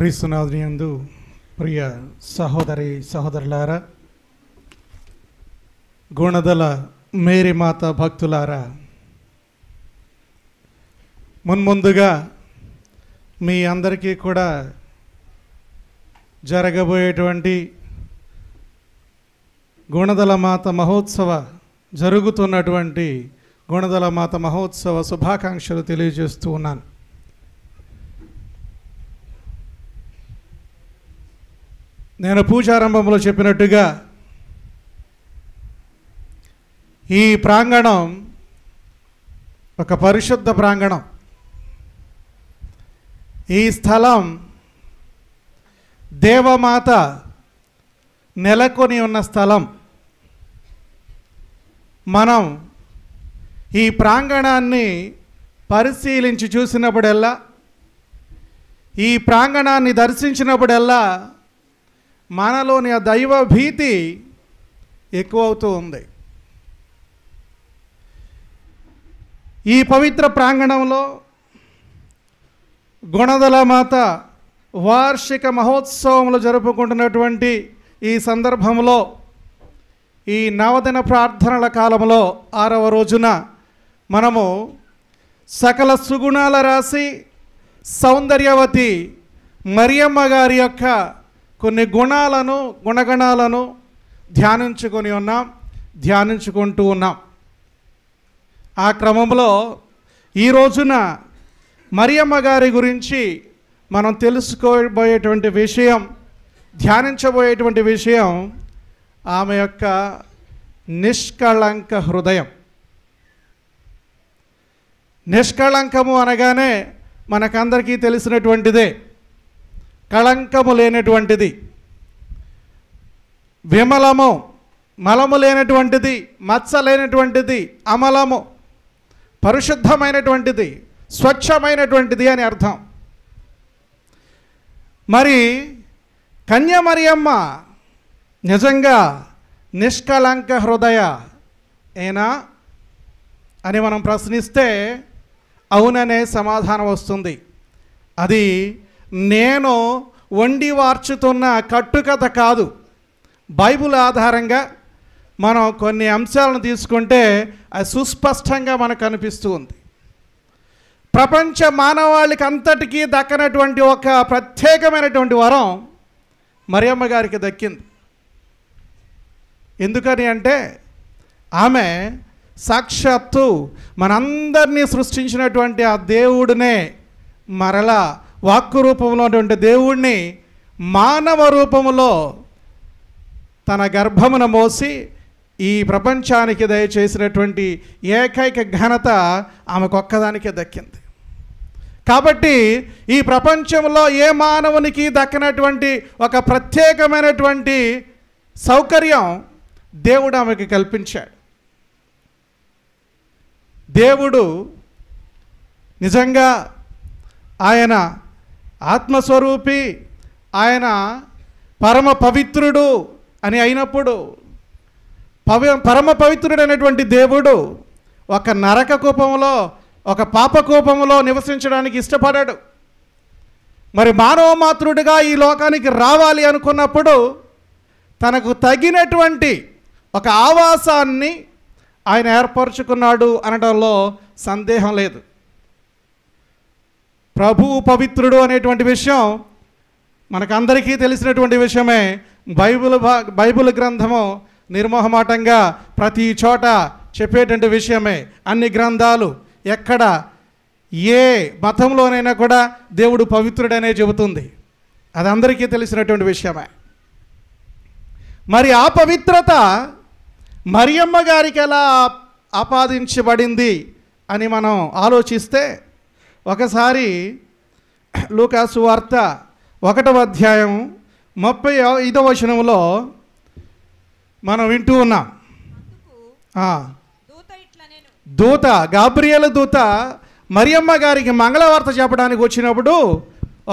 క్రీస్తునాథుని యందు ప్రియ సహోదరి సహోదరులారా, గుణదల మేరీ మాత భక్తులారా, మున్ముందుగా మీ అందరికీ కూడా జరగబోయేటువంటి గుణదల మాత మహోత్సవ జరుగుతున్నటువంటి గుణదల మాత మహోత్సవ శుభాకాంక్షలు తెలియజేస్తూ ఉన్నాను. నేను పూజారంభంలో చెప్పినట్టుగా ఈ ప్రాంగణం ఒక పరిశుద్ధ ప్రాంగణం. ఈ స్థలం దేవమాత నెలకొని ఉన్న స్థలం. మనం ఈ ప్రాంగణాన్ని పరిశీలించి చూసినప్పుడల్లా, ఈ ప్రాంగణాన్ని దర్శించినప్పుడల్లా మనలోని ఆ దైవ భీతి ఎక్కువవుతూ ఉంది. ఈ పవిత్ర ప్రాంగణంలో గుణదల మాత వార్షిక మహోత్సవంలో జరుపుకుంటున్నటువంటి ఈ సందర్భంలో, ఈ నవదిన ప్రార్థనల కాలంలో 6వ రోజున మనము సకల సుగుణాల రాశి సౌందర్యవతి మరియమ్మ గారి యొక్క కొన్ని గుణగణాలను ధ్యానించుకుంటూ ఉన్నాం. ఆ క్రమంలో ఈ రోజున మరియమ్మ గారి గురించి మనం తెలుసుకోబోయేటువంటి విషయం, ధ్యానించబోయేటువంటి విషయం ఆమె యొక్క నిష్కళంక హృదయం. నిష్కళంకము అనగానే మనకందరికీ తెలిసినటువంటిదే. కళంకము లేనటువంటిది, విమలము, మలము లేనటువంటిది, మచ్చ లేనటువంటిది, అమలము, పరిశుద్ధమైనటువంటిది, స్వచ్ఛమైనటువంటిది అని అర్థం. మరి కన్య మరియమ్మ నిజంగా నిష్కళంక హృదయ ఏనా అని మనం ప్రశ్నిస్తే అవుననే సమాధానం వస్తుంది. అది నేను వండి వార్చుతున్న కట్టుకథ కాదు. బైబిల్ ఆధారంగా మనం కొన్ని అంశాలను తీసుకుంటే అది సుస్పష్టంగా మనకు అనిపిస్తూ ఉంది. ప్రపంచ మానవాళికి అంతటికీ దక్కనటువంటి ఒక ప్రత్యేకమైనటువంటి వరం మరియమ్మ గారికి దక్కింది. ఎందుకని అంటే ఆమె సాక్షాత్తు మనందరినీ సృష్టించినటువంటి ఆ దేవుడినే, మరలా వాక్కు రూపంలో ఉన్నటువంటి దేవుణ్ణి మానవ రూపంలో తన గర్భమున మోసి ఈ ప్రపంచానికి దయచేసినటువంటి ఏకైక ఘనత ఆమెకు ఒక్కదానికే దక్కింది. కాబట్టి ఈ ప్రపంచంలో ఏ మానవునికి దక్కనటువంటి ఒక ప్రత్యేకమైనటువంటి సౌకర్యం దేవుడు ఆమెకి కల్పించాడు. దేవుడు నిజంగా ఆయన ఆత్మస్వరూపి, ఆయన పరమ పవిత్రుడు అని అయినప్పుడు, పరమ పవిత్రుడైనటువంటి దేవుడు ఒక నరక కూపంలో, ఒక పాప కూపంలో నివసించడానికి ఇష్టపడాడు. మరి మానవ మాతృడిగా ఈ లోకానికి రావాలి అనుకున్నప్పుడు తనకు తగినటువంటి ఒక ఆవాసాన్ని ఆయన ఏర్పరచుకున్నాడు అనడంలో సందేహం లేదు. ప్రభువు పవిత్రుడు అనేటువంటి విషయం మనకందరికీ తెలిసినటువంటి విషయమే. బైబిల్ గ్రంథము నిర్మోహమాటంగా ప్రతి చోట చెప్పేటువంటి విషయమే. అన్ని గ్రంథాలు ఎక్కడ ఏ మతంలోనైనా కూడా దేవుడు పవిత్రుడనే చెబుతుంది. అది అందరికీ తెలిసినటువంటి విషయమే. మరి ఆ పవిత్రత మరియమ్మ గారికి ఎలా ఆపాదించబడింది అని మనం ఆలోచిస్తే, ఒకసారి లూకాసు వార్త 1వ అధ్యాయం 35వ వచనంలో మనం వింటూ ఉన్నాం. దూత గాబ్రియేలు దూత మరియమ్మ గారికి మంగళవార్త చెప్పడానికి వచ్చినప్పుడు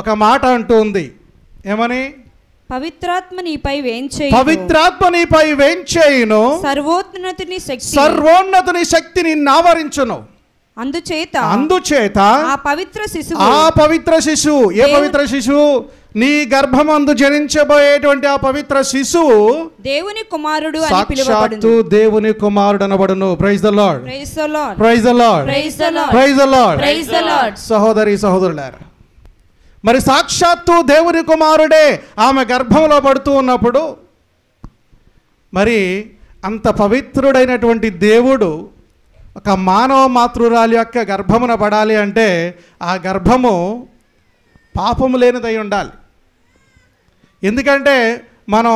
ఒక మాట అంటూ ఉంది. ఏమని? పవిత్రాత్మ నీపై వేంచేయును, సర్వోన్నతుని శక్తి నిన్ను ఆవరించును. అందుచేత ఆ పవిత్ర శిశువు ఏ పవిత్ర శిశువు? నీ గర్భమందు జనించబోయేటువంటి ఆ పవిత్ర శిశువు దేవుని కుమారుడు అని సాక్షాత్తు పిలువబడును. దేవుని కుమారుడు అనబడును. Praise the lord, praise the lord, praise the lord, praise the lord, praise the lord. Praise the lord. సహోదరి సహోదరులారా, మరి సాక్షాత్తు దేవుని కుమారుడే ఆమె గర్భంలో పడుతూ ఉన్నప్పుడు, మరి అంత పవిత్రుడైనటువంటి దేవుడు ఒక మానవ మాతృరాలి యొక్క గర్భమున పడాలి అంటే ఆ గర్భము పాపము లేనిదై ఉండాలి. ఎందుకంటే మనం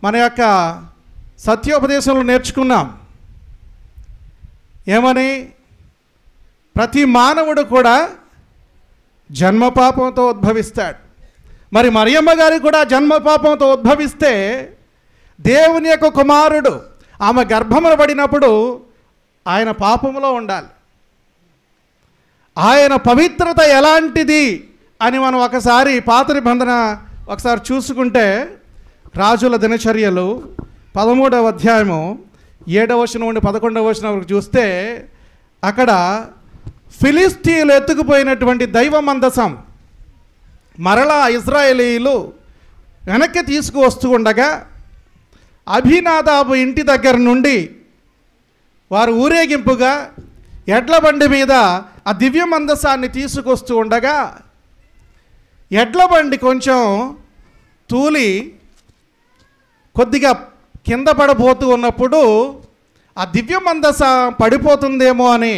మన యొక్క సత్యోపదేశంలో నేర్చుకున్నాం ఏమని, ప్రతి మానవుడు కూడా జన్మ పాపంతో ఉద్భవిస్తాడు. మరి మరియమ్మ గారికి కూడా జన్మ పాపంతో ఉద్భవిస్తే దేవుని యొక్క కుమారుడు ఆమె గర్భమున పడినప్పుడు ఆయన పాపములో ఉండాలి. ఆయన పవిత్రత ఎలాంటిది అని మనం ఒకసారి పాత నిబంధన ఒకసారి చూసుకుంటే, రాజుల దినచర్యలు 13వ అధ్యాయము 7వ వచనం నుండి 11వ వచనం వరకు చూస్తే, అక్కడ ఫిలిస్తీయులు ఎత్తుకుపోయినటువంటి దైవ మందసం మరలా ఇజ్రాయేలీయులు వెనక్కి తీసుకువస్తూ ఉండగా, అభినాదాబు ఇంటి దగ్గర నుండి వారు ఊరేగింపుగా ఎడ్ల బండి మీద ఆ దివ్య మందసాన్ని తీసుకొస్తూ ఉండగా, ఎడ్ల బండి కొంచెం తూలి కొద్దిగా కింద పడబోతూ ఉన్నప్పుడు ఆ దివ్య మందస పడిపోతుందేమో అని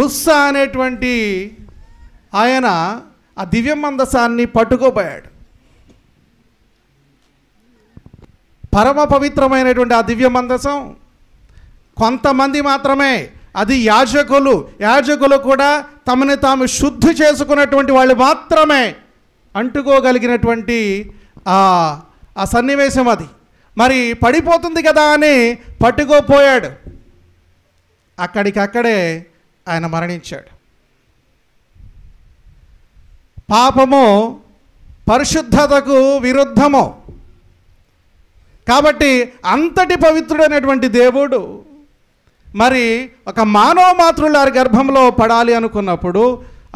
ఉస్సా అనేటువంటి ఆయన ఆ దివ్య మందసాన్ని పట్టుకోపోయాడు. పరమ పవిత్రమైనటువంటి ఆ దివ్య మందసం కొంతమంది మాత్రమే, అది యాజకులు కూడా తమని తాము శుద్ధి చేసుకున్నటువంటి వాళ్ళు మాత్రమే అంటుకోగలిగినటువంటి ఆ సన్నివేశం అది. మరి పడిపోతుంది కదా అని పట్టుకోపోయాడు, అక్కడికక్కడే ఆయన మరణించాడు. పాపము పరిశుద్ధతకు విరుద్ధము కాబట్టి అంతటి పవిత్రుడైనటువంటి దేవుడు మరి ఒక మానవ మాతృలారి గర్భంలో పడాలి అనుకున్నప్పుడు,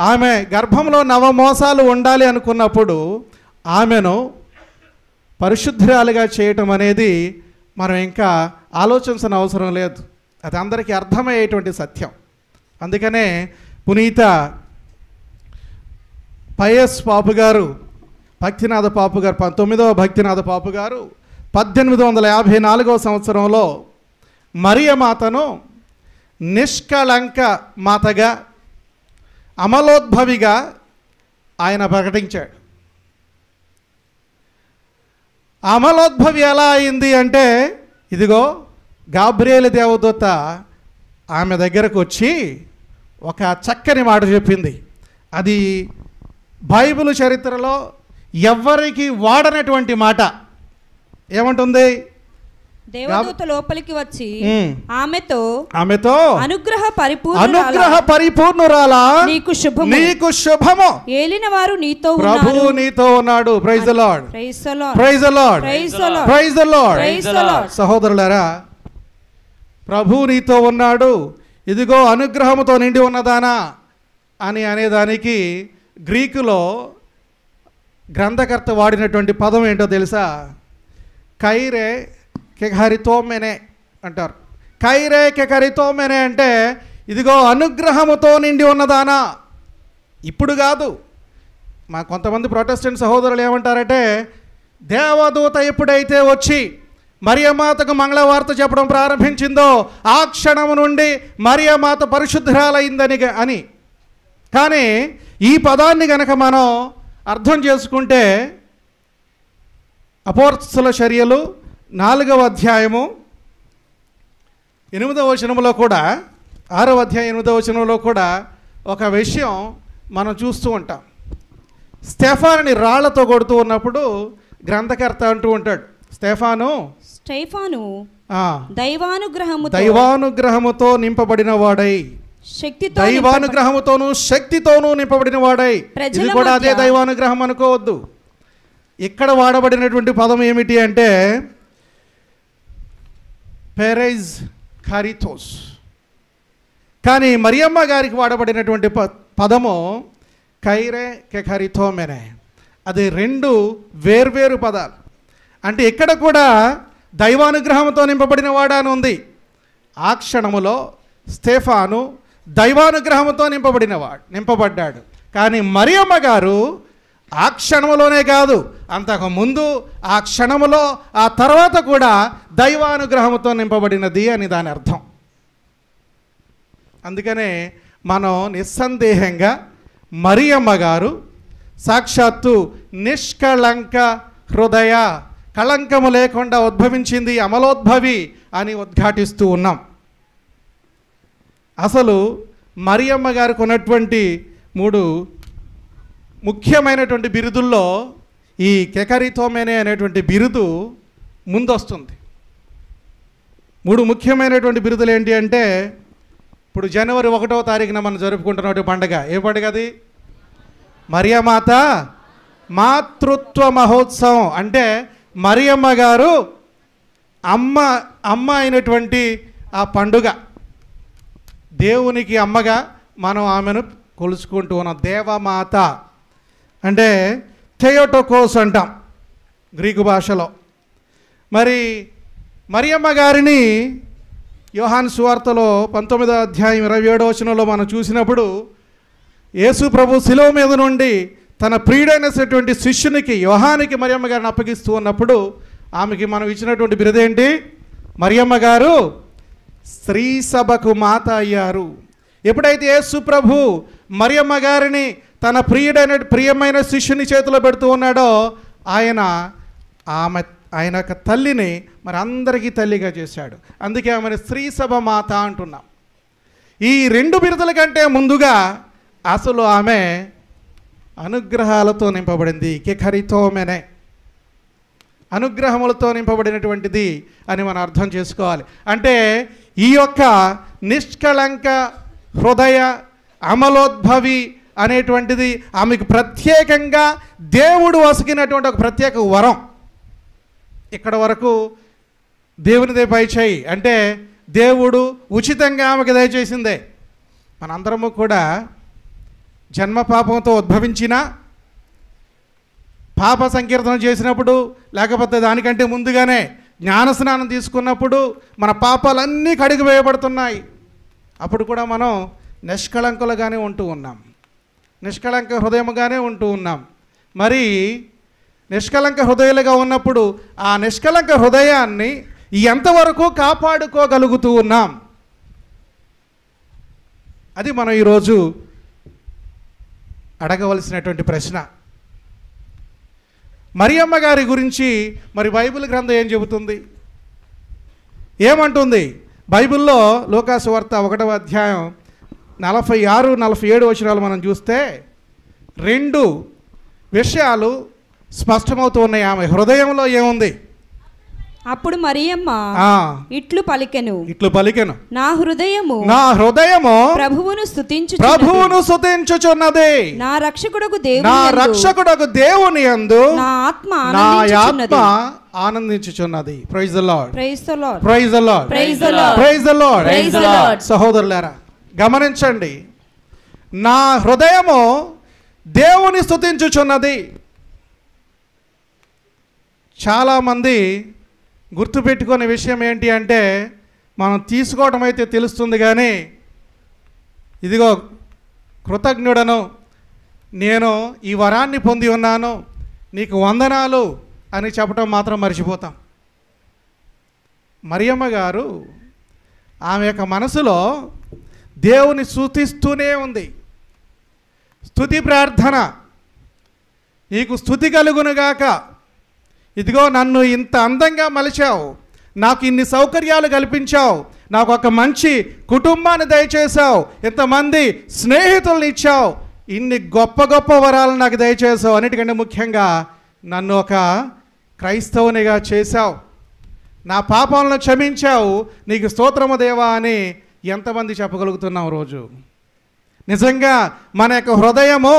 ఆమె గర్భంలో నవమోసాలు ఉండాలి అనుకున్నప్పుడు ఆమెను పరిశుద్ధురాలిగా చేయటం అనేది మనం ఇంకా ఆలోచించిన అవసరం లేదు. అది అందరికీ అర్థమయ్యేటువంటి సత్యం. అందుకనే పునీత పయస్ పాపు గారు, భక్తినాథ పాపు గారు, 19వ భక్తినాథ పాపు గారు 1854వ సంవత్సరంలో మరియమాతను నిష్కళంక మాతగా, అమలోద్భవిగా ఆయన ప్రకటించాడు. అమలోద్భవి ఎలా అయింది అంటే, ఇదిగో గాబ్రియేలు దేవదూత ఆమె దగ్గరకు వచ్చి ఒక చక్కని మాట చెప్పింది. అది బైబిల్ చరిత్రలో ఎవ్వరికి వాడనటువంటి మాట. ఏమంటుంది? దేవదూత లోపలికి వచ్చి ఆమెతో అనుగ్రహ పరిపూర్ణురాలా, నీకు శుభము, ఏలినవారు నీతో ప్రభువు నీతో ఉన్నాడు. Praise the lord, praise the lord, praise the lord, praise the lord. Praise the lord. సహోదరులారా, ప్రభువు నీతో ఉన్నాడు, ఇదిగో అనుగ్రహముతో నిండి ఉన్నదానా అని అనేదానికి గ్రీకులో గ్రంథకర్త వాడినటువంటి పదం ఏంటో తెలుసా? కైరే కెకరితోమెనే అంటారు. కైరే కెకరితోమెనే అంటే ఇదిగో అనుగ్రహముతో నిండి ఉన్నదానా. ఇప్పుడు కాదు, మా కొంతమంది ప్రొటెస్టెంట్ సహోదరులు ఏమంటారంటే, దేవదూత ఎప్పుడైతే వచ్చి మరియమాతకు మంగళవార్త చెప్పడం ప్రారంభించిందో ఆ క్షణం నుండి మరియమాత పరిశుద్ధురాలైందని అని. కానీ ఈ పదాన్ని కనుక మనం అర్థం చేసుకుంటే, అపోస్తలుల చర్యలు 4వ అధ్యాయము 8వ వచనంలో కూడా, 6వ అధ్యాయం 8వ వచనంలో కూడా ఒక విషయం మనం చూస్తూ ఉంటాం. స్టెఫానుని రాళ్లతో కొడుతూ ఉన్నప్పుడు గ్రంథకర్త అంటూ ఉంటాడు, స్టెఫాను దైవానుగ్రహముతో నింపబడిన వాడై, దైవానుగ్రహముతోనూ శక్తితోనూ నింపబడిన వాడై. ఇది కూడా అదే దైవానుగ్రహం అనుకోవద్దు. ఇక్కడ వాడబడినటువంటి పదం ఏమిటి అంటే పెరైజ్ కారిథోస్. కానీ మరియమ్మ గారికి వాడబడినటువంటి పదము కైరే కెఖరిథోమెనే. అది రెండు వేర్వేరు పదాలు. అంటే ఇక్కడ కూడా దైవానుగ్రహంతో నింపబడిన వాడని ఉంది. ఆ క్షణములో స్తేఫాను దైవానుగ్రహంతో నింపబడ్డాడు. కానీ మరియమ్మ గారు ఆ క్షణములోనే కాదు, అంతకుముందు, ఆ క్షణములో, ఆ తర్వాత కూడా దైవానుగ్రహంతో నింపబడినది అని దాని అర్థం. అందుకనే మనం నిస్సందేహంగా మరియమ్మ గారు సాక్షాత్తు నిష్కళంక హృదయ, కళంకము లేకుండా ఉద్భవించింది, అమలోద్భవి అని ఉద్ఘాటిస్తూ ఉన్నాం. అసలు మరియమ్మ గారికి ఉన్నటువంటి 3 ముఖ్యమైనటువంటి బిరుదుల్లో ఈ కెఖరిథోమెనే అనేటువంటి బిరుదు ముందొస్తుంది. 3 ముఖ్యమైనటువంటి బిరుదులు ఏంటి అంటే, ఇప్పుడు జనవరి 1వ తారీఖున మనం జరుపుకుంటున్న పండుగ. ఏ పండుగ అది? మరియమాత మాతృత్వ మహోత్సవం. అంటే మరియమ్మ గారు అమ్మ అయినటువంటి ఆ పండుగ. దేవునికి అమ్మగా మనం ఆమెను కొలుచుకుంటూ ఉన్నాం. దేవమాత అంటే థెయోటోకోస్ అంటాం గ్రీకు భాషలో. మరి మరియమ్మ గారిని యోహాను సువార్తలో 19వ అధ్యాయం 27వ వచనంలో మనం చూసినప్పుడు, యేసు ప్రభు శిలువ మీద నుండి తన ప్రియుడైనటువంటి శిష్యునికి యోహానికి మరియమ్మ గారిని అప్పగిస్తూ ఉన్నప్పుడు ఆమెకి మనం ఇచ్చినటువంటి బిరుదేంటి? మరియమ్మ గారు స్త్రీ సభకు మాత అయ్యారు. ఎప్పుడైతే యేసు ప్రభు మరియమ్మ గారిని తన ప్రియమైన శిష్యుని చేతిలో పెడుతూ ఉన్నాడో, ఆయన యొక్క తల్లిని మరి అందరికీ తల్లిగా చేశాడు. అందుకే ఆమెను స్త్రీ సభ మాత అంటున్నాం. ఈ 2 బిరుదుల కంటే ముందుగా అసలు ఆమె అనుగ్రహాలతో నింపబడింది. కెఖరిథోమెనే, అనుగ్రహములతో నింపబడినటువంటిది అని మనం అర్థం చేసుకోవాలి. అంటే ఈ యొక్క నిష్కళంక హృదయ అమలోద్భవి అనేటువంటిది ఆమెకు ప్రత్యేకంగా దేవుడు వసిగినటువంటి ఒక ప్రత్యేక వరం. ఇక్కడ వరకు దేవునిదే పై చేయి, అంటే దేవుడు ఉచితంగా ఆమెకు దయచేసిందే. మనందరము కూడా జన్మ పాపంతో ఉద్భవించిన, పాప సంకీర్తన చేసినప్పుడు, లేకపోతే దానికంటే ముందుగానే జ్ఞానస్నానం తీసుకున్నప్పుడు మన పాపాలన్నీ కడిగివేయబడుతున్నాయి. అప్పుడు కూడా మనం నిష్కళంకులుగానే ఉంటూ ఉన్నాం, నిష్కళంక హృదయముగానే ఉంటూ ఉన్నాం. మరి నిష్కళంక హృదయాలుగా ఉన్నప్పుడు ఆ నిష్కళంక హృదయాన్ని ఎంతవరకు కాపాడుకోగలుగుతూ ఉన్నాం? అది మనం ఈరోజు అడగవలసినటువంటి ప్రశ్న. మరియమ్మ గారి గురించి మరి బైబిల్ గ్రంథం ఏం చెబుతుంది? ఏమంటుంది? బైబిల్లో లూకాసు వార్త 1వ అధ్యాయం 46-47 వచనాలు మనం చూస్తే 2 విషయాలు స్పష్టమవుతూ ఉన్నాయి. ఆమె హృదయంలో ఏముంది? అప్పుడు మరియమ్మ ఇట్లు పలికెను, నా హృదయము ప్రభువును స్తుతించుచున్నది, నా రక్షకుడగు దేవుని యందు నా ఆత్మ ఆనందించుచున్నది. Praise the lord, praise the lord, praise the lord, praise the lord, praise the lord, praise the lord. సహోదరులారా గమనించండి, నా హృదయము దేవుని స్తుతించుచున్నది. చాలామంది గుర్తుపెట్టుకునే విషయం ఏంటి అంటే, మనం తీసుకోవడం అయితే తెలుస్తుంది కానీ, ఇదిగో కృతజ్ఞుడను, నేను ఈ వరాన్ని పొంది ఉన్నాను, నీకు వందనాలు అని చెప్పడం మాత్రం మర్చిపోతాం. మరియమ్మ గారు ఆమె యొక్క మనసులో దేవుని స్తుతిస్తూనే ఉంది. స్తుతి ప్రార్థన, నీకు స్తుతి కలుగునుగాక, ఇదిగో నన్ను ఇంత అందంగా మలిచావు, నాకు ఇన్ని సౌకర్యాలు కల్పించావు, నాకు ఒక మంచి కుటుంబాన్ని దయచేసావు, ఇంతమంది స్నేహితులను ఇచ్చావు, ఇన్ని గొప్ప గొప్ప వరాలు నాకు దయచేసావు, అన్నిటికంటే ముఖ్యంగా నన్ను ఒక క్రైస్తవునిగా చేశావు, నా పాపాలను క్షమించావు, నీకు స్తోత్రము దేవా అని ఎంతమంది చెప్పగలుగుతున్నాం రోజు? నిజంగా మన యొక్క హృదయము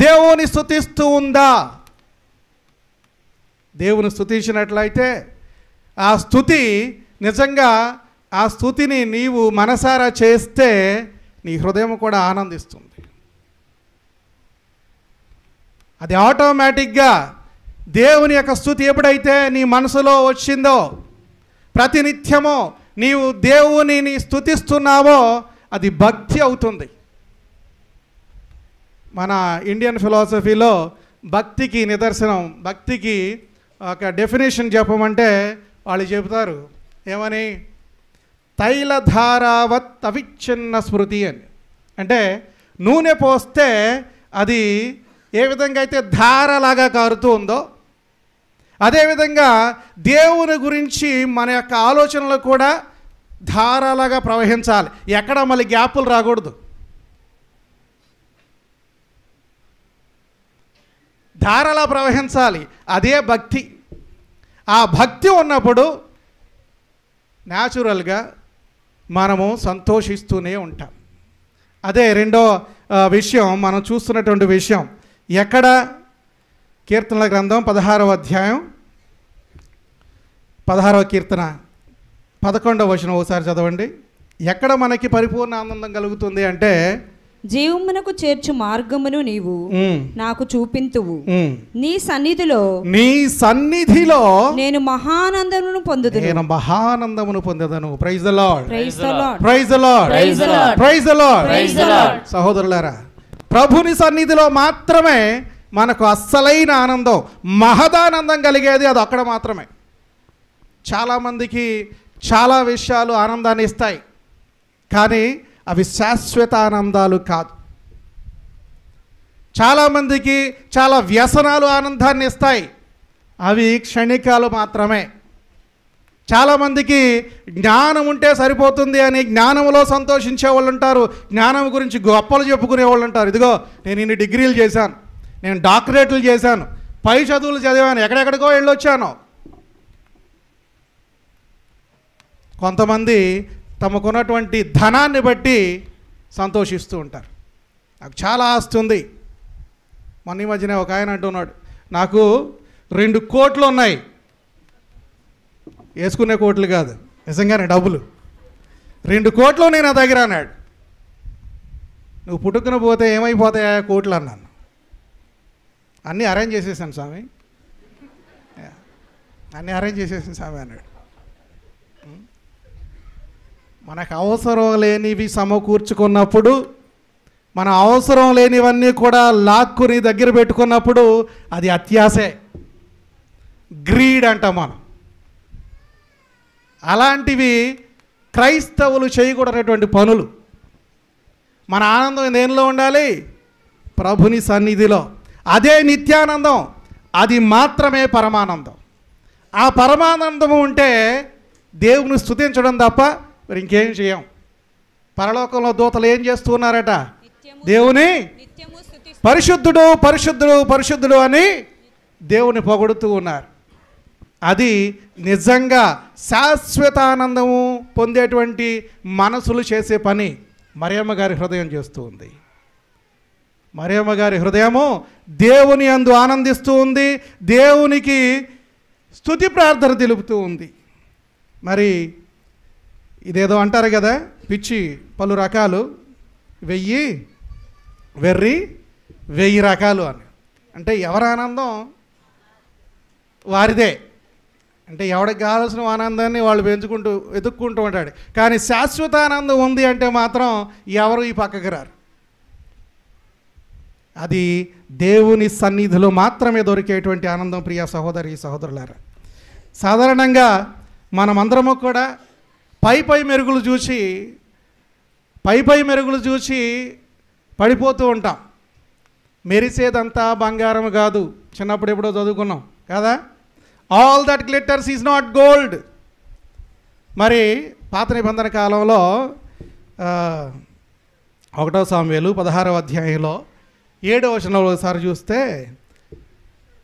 దేవుని స్తుతిస్తూ ఉందా? దేవుని స్తుతించినట్లయితే ఆ స్తుతి నిజంగా, ఆ స్తుతిని నీవు మనసారా చేస్తే నీ హృదయం కూడా ఆనందిస్తుంది. అది ఆటోమేటిక్గా దేవుని యొక్క స్తుతి ఎప్పుడైతే నీ మనసులో వచ్చిందో, ప్రతినిత్యము నీవు దేవునిని స్తుతిస్తున్నావో అది భక్తి అవుతుంది. మన ఇండియన్ ఫిలాసఫీలో భక్తికి నిదర్శనం, భక్తికి ఒక డెఫినేషన్ చెప్పమంటే వాళ్ళు చెబుతారు ఏమని, తైలధారావత్ అవిచ్ఛిన్న స్మృతి అని. అంటే నూనె పోస్తే అది ఏ విధంగా అయితే ధారలాగా కారుతూ ఉందో, అదేవిధంగా దేవుని గురించి మన యొక్క ఆలోచనలు కూడా ధారలాగా ప్రవహించాలి. ఎక్కడ మళ్ళీ గ్యాపులు రాకూడదు. ధారలా ప్రవహించాలి. అదే భక్తి. ఆ భక్తి ఉన్నప్పుడు న్యాచురల్గా మనము సంతోషిస్తూనే ఉంటాం. అదే రెండో విషయం మనం చూస్తున్నటువంటి విషయం. ఎక్కడ? కీర్తనల గ్రంథం 16వ అధ్యాయం 16వ కీర్తన 11వ వచనం ఒకసారి చదవండి. ఎక్కడ మనకి పరిపూర్ణ ఆనందం కలుగుతుంది అంటే, జీవమునకు చేర్చు మార్గమును నీవు నాకు చూపింతువు, నీ సన్నిధిలో నేను మహానందమును పొందెదను. Praise the lord, praise the lord, praise the lord, praise the lord, praise the lord. Praise the lord. సహోదరులారా, ప్రభుని సన్నిధిలో మాత్రమే మనకు అస్సలైన ఆనందం, మహదానందం కలిగేది అది అక్కడ మాత్రమే. చాలామందికి చాలా విషయాలు ఆనందాన్ని ఇస్తాయి, కానీ అవి శాశ్వత ఆనందాలు కాదు. చాలామందికి చాలా వ్యసనాలు ఆనందాన్ని ఇస్తాయి, అవి క్షణికాలు మాత్రమే. చాలామందికి జ్ఞానం ఉంటే సరిపోతుంది అని జ్ఞానంలో సంతోషించే వాళ్ళు ఉంటారు, జ్ఞానం గురించి గొప్పలు చెప్పుకునే వాళ్ళు ఉంటారు. ఇదిగో నేను ఇన్ని డిగ్రీలు చేశాను, నేను డాక్టరేట్లు చేశాను, పై చదువులు చదివాను, ఎక్కడెక్కడికో వెళ్ళొచ్చాను. కొంతమంది తమకున్నటువంటి ధనాన్ని బట్టి సంతోషిస్తూ ఉంటారు. నాకు చాలా ఆస్తి ఉంది. మొన్న ఈ మధ్యనే ఒక ఆయన అంటున్నాడు, నాకు 2 కోట్లు ఉన్నాయి. వేసుకునే కోట్లు కాదు, నిజంగానే డబ్బులు 2 కోట్లు నేను నా దగ్గర అన్నాడు. నువ్వు పుట్టుకుని పోతే ఏమైపోతాయా కోట్లు అన్నాను. అన్నీ అరేంజ్ చేసేసాను స్వామి, అన్నీ అరేంజ్ చేసేసాను స్వామి అన్నాడు. మనకు అవసరం లేనివి సమకూర్చుకున్నప్పుడు, మన అవసరం లేనివన్నీ కూడా లాక్కుని దగ్గర పెట్టుకున్నప్పుడు అది అత్యాశే, గ్రీడ్ అంటాం మనం. అలాంటివి క్రైస్తవులు చేయకూడనటువంటి పనులు. మన ఆనందం దేనిలో ఉండాలి? ప్రభుని సన్నిధిలో. అదే నిత్యానందం, అది మాత్రమే పరమానందం. ఆ పరమానందము ఉంటే దేవుని స్తుతించడం తప్ప మరి ఇంకేం చేయం. పరలోకంలో దూతలు ఏం చేస్తున్నారట? దేవుని పరిశుద్ధుడు పరిశుద్ధుడు పరిశుద్ధుడు అని దేవుని పొగడుతూ ఉన్నారు. అది నిజంగా శాశ్వత ఆనందము పొందేటువంటి మనసులు చేసే పని మరియమ్మ గారి హృదయం చేస్తూ ఉంది. మరియమ్మ గారి హృదయము దేవుని యందు ఆనందిస్తూ ఉంది, దేవునికి స్తుతి ప్రార్థన తెలుపుతూ ఉంది. మరి ఇదేదో అంటారు కదా, పిచ్చి పలు రకాలు, 1000 వెర్రి 1000 రకాలు అని. అంటే ఎవరి ఆనందం వారిదే. అంటే ఎవరికి కావాల్సిన ఆనందాన్ని వాళ్ళు పెంచుకుంటూ వెతుక్కుంటూ ఉంటాడు. కానీ శాశ్వత ఆనందం ఉంది అంటే మాత్రం ఎవరు ఈ పక్కకి రారు. అది దేవుని సన్నిధిలో మాత్రమే దొరికేటువంటి ఆనందం. ప్రియ సహోదరి సహోదరులారా, సాధారణంగా మనమందరము కూడా పై మెరుగులు చూసి పడిపోతూ ఉంటాం. మెరిసేదంతా బంగారం కాదు, చిన్నప్పుడు ఎప్పుడో చదువుకున్నాం కదా. All that glitters is not gold. మరి పాత నిబంధన కాలంలో 1వ సాముయేలు 16వ అధ్యాయంలో 7వ వచనంలో ఒకసారి చూస్తే,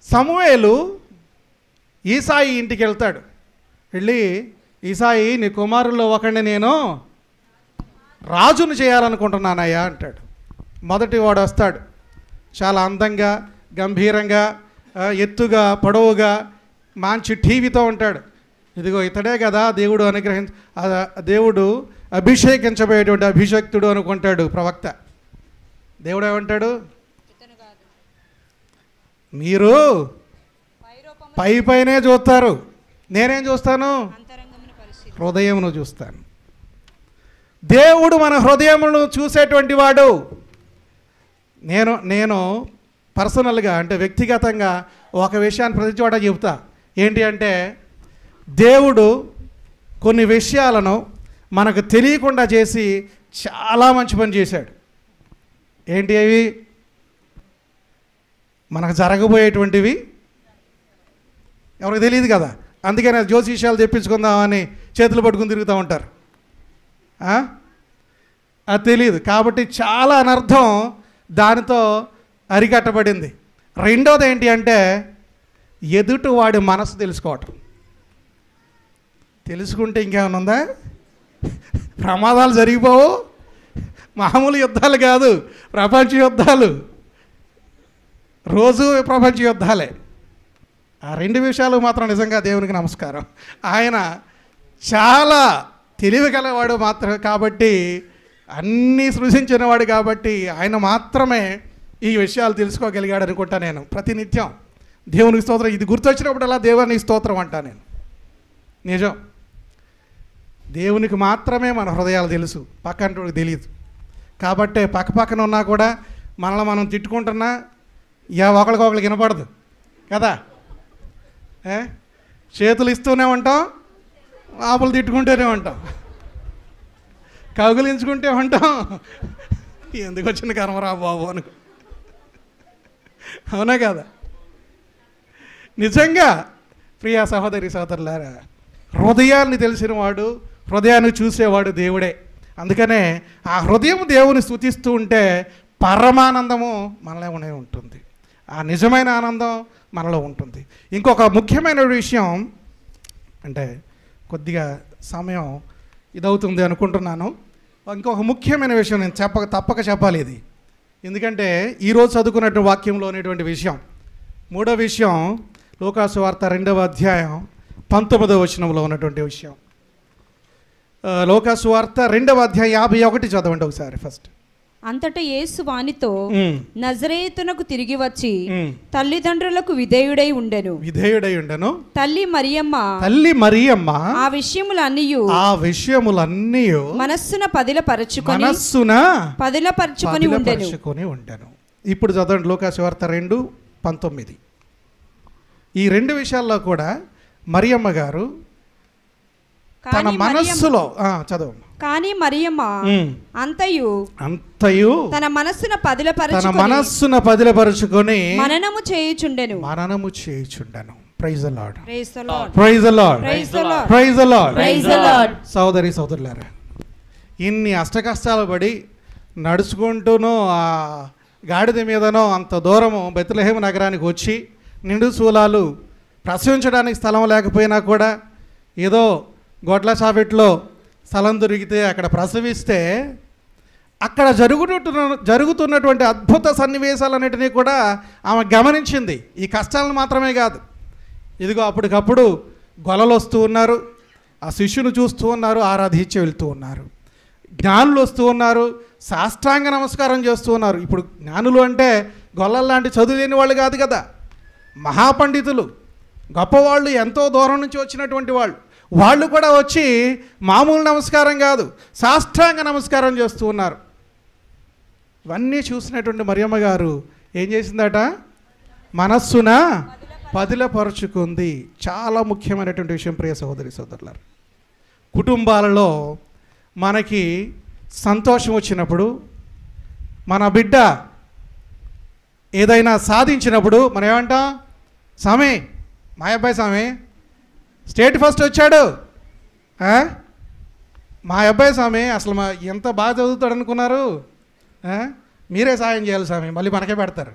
సమూయేలు ఈసాయి ఇంటికి వెళ్తాడు. వెళ్ళి, ఈసాయి నీ కుమారుల్లో ఒకడిని నేను రాజును చేయాలనుకుంటున్నానయ్యా అంటాడు. మొదటి వాడు వస్తాడు, చాలా అందంగా గంభీరంగా ఎత్తుగా పొడవుగా మంచి టీవీతో ఉంటాడు. ఇదిగో ఇతడే కదా దేవుడు దేవుడు అభిషేకించబోయేటువంటి అభిషక్తుడు అనుకుంటాడు ప్రవక్త. దేవుడు ఏమంటాడు? మీరు పై పైనే చూస్తారు, నేనేం చూస్తాను? హృదయమును చూస్తాను. దేవుడు మన హృదయమును చూసేటువంటి వాడు. నేను పర్సనల్గా అంటే వ్యక్తిగతంగా ఒక విషయాన్ని ప్రతి చోట చెబుతా. ఏంటి అంటే, దేవుడు కొన్ని విషయాలను మనకు తెలియకుండా చేసి చాలా మంచి పని చేశాడు. ఏంటి అవి? మనకు జరగబోయేటువంటివి ఎవరికి తెలియదు కదా, అందుకని జ్యోతిష్యాలు తెప్పించుకుందామని చేతులు పట్టుకుని తిరుగుతూ ఉంటారు. అది తెలియదు కాబట్టి చాలా అనర్థం దానితో అరికట్టబడింది. రెండోది ఏంటి అంటే, ఎదుటి వాడి మనసు తెలుసుకోవటం. తెలుసుకుంటే ఇంకేమైనా ఉందా? ప్రమాదాలు జరిగిపోవు. మామూలు యుద్ధాలు కాదు, ప్రపంచ యుద్ధాలు, రోజు ప్రపంచ యుద్ధాలే. ఆ రెండు విషయాలు మాత్రం నిజంగా దేవునికి నమస్కారం. ఆయన చాలా తెలివి గలవాడు మాత్రమే కాబట్టి, అన్నీ సృజించినవాడు కాబట్టి ఆయన మాత్రమే ఈ విషయాలు తెలుసుకోగలిగాడు అనుకుంటా నేను. ప్రతినిత్యం దేవునికి స్తోత్రం. ఇది గుర్తొచ్చినప్పుడల్లా దేవునికి స్తోత్రం అంటా నేను. నిజం, దేవునికి మాత్రమే మన హృదయాలు తెలుసు, పక్కనోడికి తెలియదు. కాబట్టే పక్కన ఉన్నా కూడా మనల్ని మనం తిట్టుకుంటున్నా ఒకరికొకరికి వినపడదు కదా. చేతులు ఇస్తూనే ఉంటాం, ఆపులు తిట్టుకుంటూనే ఉంటాం, కౌగులించుకుంటే ఉంటాం. ఎందుకు వచ్చిన కర్మరా బాబు అనుకో. అవునా కదా? నిజంగా ప్రియ సహోదరి సహోదరులారా, హృదయాన్ని తెలిసిన వాడు, హృదయాన్ని చూసేవాడు దేవుడే. అందుకనే ఆ హృదయం దేవుని స్తుతిస్తూ ఉంటే పరమానందము మనలోనే ఉంటుంది, ఆ నిజమైన ఆనందం మనలో ఉంటుంది. ఇంకొక ముఖ్యమైన విషయం అంటే, కొద్దిగా సమయం ఇదవుతుంది అనుకుంటున్నాను. ఇంకొక ముఖ్యమైన విషయం నేను తప్పక చెప్పాలి ఇది. ఎందుకంటే ఈరోజు చదువుకున్నటువంటి వాక్యంలో ఉన్నటువంటి విషయం. మూడో విషయం లూకాసు వార్త 2వ అధ్యాయం 19వ వచనంలో ఉన్నటువంటి విషయం. లూకాసు వార్త 2వ అధ్యాయం 51 చదవండి ఒకసారి ఫస్ట్. అంతటా యేసు వానితో, నజరేతునకు తిరిగి వచ్చి తల్లిదండ్రులకు విధేయుడై ఉండెను. తల్లి మరియమ్మ ఆ విషయములన్నీ మనస్సున పదిలపరచుకొని ఉండెను. ఇప్పుడు చదవండి లూకాసు వార్త 2:19. ఈ రెండు విషయాల్లో కూడా మరియమ్మ గారు తన మనస్సులో చదువు. కానీ మరియమ్మ అంతయు తన మనస్సున పదిలపరచుకొని మననము చేయుచుండెను. Praise the lord. Praise the lord. Praise the lord. సోదరి సోదరులారా, ఇన్ని అష్టకష్టాలు పడి నడుచుకుంటూనో ఆ గాడిద మీదనో అంత దూరము బెత్లెహేము నగరానికి వచ్చి, నిండు శూలాలు, ప్రసవించడానికి స్థలం లేకపోయినా కూడా ఏదో గొడ్ల చాపెట్లో స్థలం దొరికితే అక్కడ ప్రసవిస్తే, అక్కడ జరుగుతున్నటువంటి అద్భుత సన్నివేశాలన్నిటినీ కూడా ఆమె గమనించింది. ఈ కష్టాలను మాత్రమే కాదు, ఇదిగో అప్పటికప్పుడు గొలలు వస్తూ ఉన్నారు, ఆ శిష్యును చూస్తూ ఉన్నారు, ఆరాధించి వెళ్తూ ఉన్నారు. జ్ఞానులు వస్తూ ఉన్నారు, సాష్టాంగ నమస్కారం చేస్తూ ఉన్నారు. ఇప్పుడు జ్ఞానులు అంటే గొల్లల్లాంటి చదువు లేని వాళ్ళు కాదు కదా, మహాపండితులు, గొప్పవాళ్ళు, ఎంతో దూరం నుంచి వచ్చినటువంటి వాళ్ళు కూడా వచ్చి మామూలు నమస్కారం కాదు, సాష్టాంగ నమస్కారం చేస్తూ ఉన్నారు. ఇవన్నీ చూసినటువంటి మరియమ్మ గారు ఏం చేసిందట? మనస్సున పదిలపరుచుకుంది. చాలా ముఖ్యమైనటువంటి విషయం ప్రియ సహోదరి సోదరులారు. కుటుంబాలలో మనకి సంతోషం వచ్చినప్పుడు, మన బిడ్డ ఏదైనా సాధించినప్పుడు మనం ఏమంటాం? స్వామి, మా అబ్బాయి స్వామి స్టేట్ ఫస్ట్ వచ్చాడు, మా అబ్బాయి స్వామి అసలు ఎంత బాగా చదువుతాడు అనుకున్నారు, మీరే సాయం చేయాలి స్వామి, మళ్ళీ మనకే పెడతారు.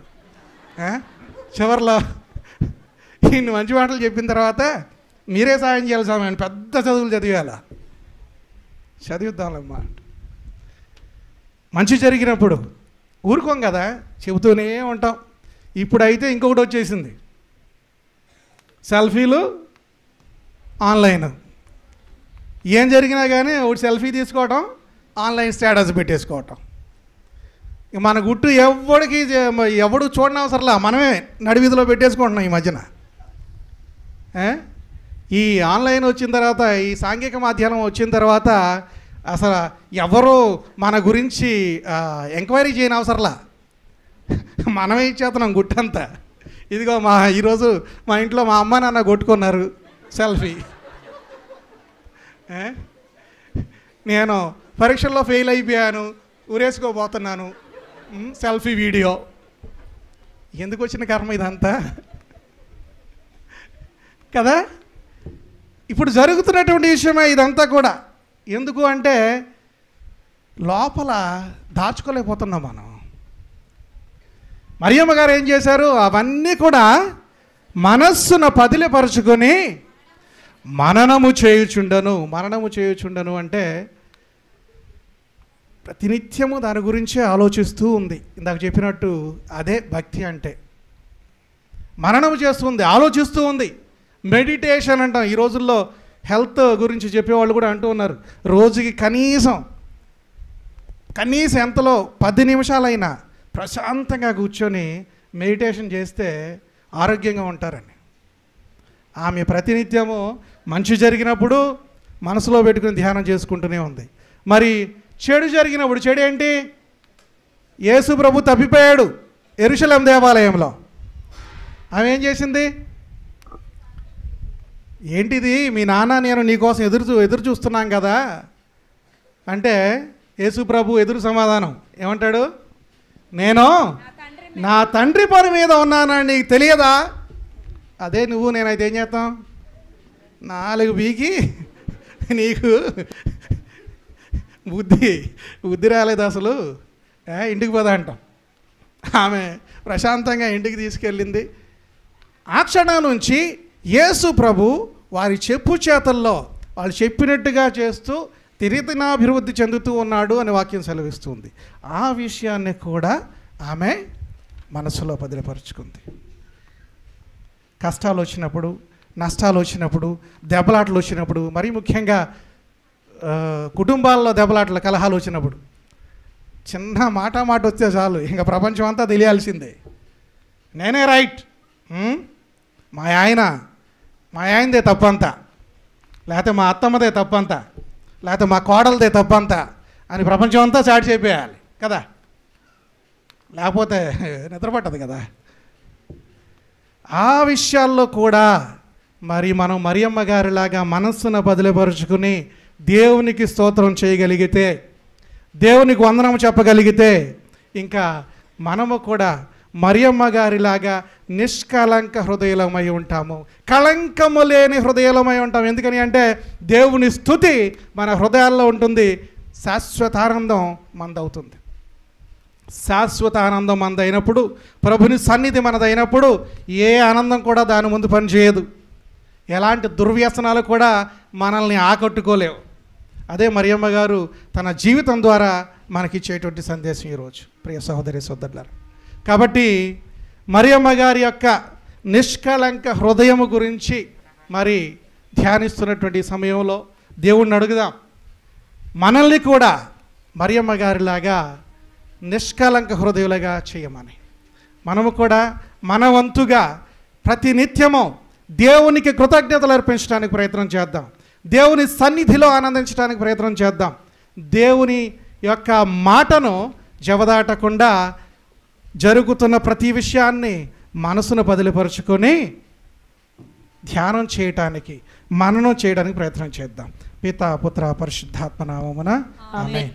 చివరిలో ఇన్ని మంచి మాటలు చెప్పిన తర్వాత మీరే సాయం చేయాలి స్వామి అని పెద్ద చదువులు చదివిద్దాంలమ్మా. మంచి జరిగినప్పుడు ఊరుకోం కదా, చెబుతూనే ఉంటాం. ఇప్పుడైతే ఇంకొకటి వచ్చేసింది, సెల్ఫీలు ఆన్లైన్. ఏం జరిగినా కానీ ఒకటి సెల్ఫీ తీసుకోవటం, ఆన్లైన్ స్టేటస్ పెట్టేసుకోవటం. మన గుట్టు ఎవడు చూడని అవసరంలా, మనమే నడివీధిలో పెట్టేసుకుంటున్నాం ఈ మధ్యన. ఈ ఆన్లైన్ వచ్చిన తర్వాత, ఈ సాంఘిక మాధ్యమం వచ్చిన తర్వాత అసలు ఎవరు మన గురించి ఎంక్వైరీ చేయని అవసరంలా, మనమే ఇచ్చేస్తున్నాం గుట్టంతా. ఇదిగో ఈరోజు మా ఇంట్లో మా అమ్మ నాన్న కొట్టుకున్నారు సెల్ఫీ. నేను పరీక్షల్లో ఫెయిల్ అయిపోయాను, ఊరేసుకోబోతున్నాను, సెల్ఫీ వీడియో. ఎందుకు వచ్చిన కర్మ ఇదంతా కదా? ఇప్పుడు జరుగుతున్నటువంటి విషయమే ఇదంతా కూడా. ఎందుకు అంటే లోపల దాచుకోలేకపోతున్నాం మనం. మరియమ్మ గారు ఏం చేశారు? అవన్నీ కూడా మనస్సును పదిలపరుచుకొని మననము చేయుచుండను అంటే ప్రతినిత్యము దాని గురించే ఆలోచిస్తూ ఉంది. ఇందాక చెప్పినట్టు అదే భక్తి అంటే. మననము చేస్తుంది, ఆలోచిస్తూ ఉంది. మెడిటేషన్ అంటాం. ఈ రోజుల్లో హెల్త్ గురించి చెప్పేవాళ్ళు కూడా అంటూ ఉన్నారు, రోజుకి కనీసం ఎంతలో 10 నిమిషాలైనా ప్రశాంతంగా కూర్చొని మెడిటేషన్ చేస్తే ఆరోగ్యంగా ఉంటారని. ఆమె ప్రతినిత్యము మంచి జరిగినప్పుడు మనసులో పెట్టుకుని ధ్యానం చేసుకుంటూనే ఉంది. మరి చెడు జరిగినప్పుడు, చెడు ఏంటి? యేసు ప్రభు తప్పిపోయాడు యెరూషలేం దేవాలయంలో. ఆమె ఏం చేసింది? ఏంటిది, మీ నాన్న నేను నీకోసం ఎదురు చూస్తున్నాం కదా అంటే యేసు ప్రభు ఎదురు సమాధానం ఏమంటాడు? నేను నా తండ్రి పని మీద ఉన్నానని నీకు తెలియదా? అదే నువ్వు నేనైతే ఏం చేస్తాం? 4 బీకి నీకు బుద్ధి రాలేదు అసలు, ఇంటికి పోదా అంటాం. ఆమె ప్రశాంతంగా ఇంటికి తీసుకెళ్ళింది. ఆ క్షణం నుంచి యేసు ప్రభు వారి చెప్పు చేతల్లో వాళ్ళు చెప్పినట్టుగా చేస్తూ తిరిగినాభివృద్ధి చెందుతూ ఉన్నాడు అని వాక్యం సెలవిస్తుంది. ఆ విషయాన్ని కూడా ఆమె మనసులో భద్రపరుచుకుంది. కష్టాలు వచ్చినప్పుడు, నష్టాలు వచ్చినప్పుడు, దెబ్బలాటలు వచ్చినప్పుడు, మరీ ముఖ్యంగా కుటుంబాల్లో దెబ్బలాటలు, కలహాలు వచ్చినప్పుడు చిన్న మాట వస్తే చాలు ఇంకా ప్రపంచం అంతా తెలియాల్సిందే. నేనే రైట్, మా ఆయనదే తప్పంతా, లేకపోతే మా అత్తమ్మదే తప్పంతా, లేకపోతే మా కోడలదే తప్పంతా అని ప్రపంచం అంతా చాటి చెప్పేయాలి కదా, లేకపోతే నిద్రపట్టదు కదా. ఆ విషయాల్లో కూడా మరి మనం మరియమ్మ గారిలాగా మనస్సును బదిలీపరుచుకుని దేవునికి స్తోత్రం చేయగలిగితే, దేవునికి వందనం చెప్పగలిగితే, ఇంకా మనము కూడా మరియమ్మ గారిలాగా నిష్కలంక హృదయలమై ఉంటాము, కళంకము లేని హృదయలమై ఉంటాం. ఎందుకని అంటే దేవుని స్తుతి మన హృదయాల్లో ఉంటుంది, శాశ్వత ఆనందం మనదవుతుంది. శాశ్వత ఆనందం మనదైనప్పుడు, ప్రభుని సన్నిధి మనదైనప్పుడు ఏ ఆనందం కూడా దాని ముందు పనిచేయదు. ఎలాంటి దుర్వ్యసనాలు కూడా మనల్ని ఆకట్టుకోలేవు. అదే మరియమ్మ గారు తన జీవితం ద్వారా మనకిచ్చేటువంటి సందేశం ఈరోజు ప్రియ సహోదరి సోదరులారా. కాబట్టి మరియమ్మ గారి యొక్క నిష్కళంక హృదయము గురించి మరి ధ్యానిస్తున్నటువంటి సమయంలో దేవుణ్ణి అడుగుదాం, మనల్ని కూడా మరియమ్మ గారిలాగా నిష్కళంక హృదయులుగా చేయమని. మనము కూడా మన వంతుగా ప్రతినిత్యము దేవునికి కృతజ్ఞతలు అర్పించడానికి ప్రయత్నం చేద్దాం, దేవుని సన్నిధిలో ఆనందించడానికి ప్రయత్నం చేద్దాం. దేవుని యొక్క మాటను జవదాటకుండా జరుగుతున్న ప్రతి విషయాన్ని మనసును బదిలీపరుచుకొని ధ్యానం చేయటానికి, మననం చేయడానికి ప్రయత్నం చేద్దాం. పితా పుత్ర పరిశుద్ధాత్మ నామమున ఆమేన్.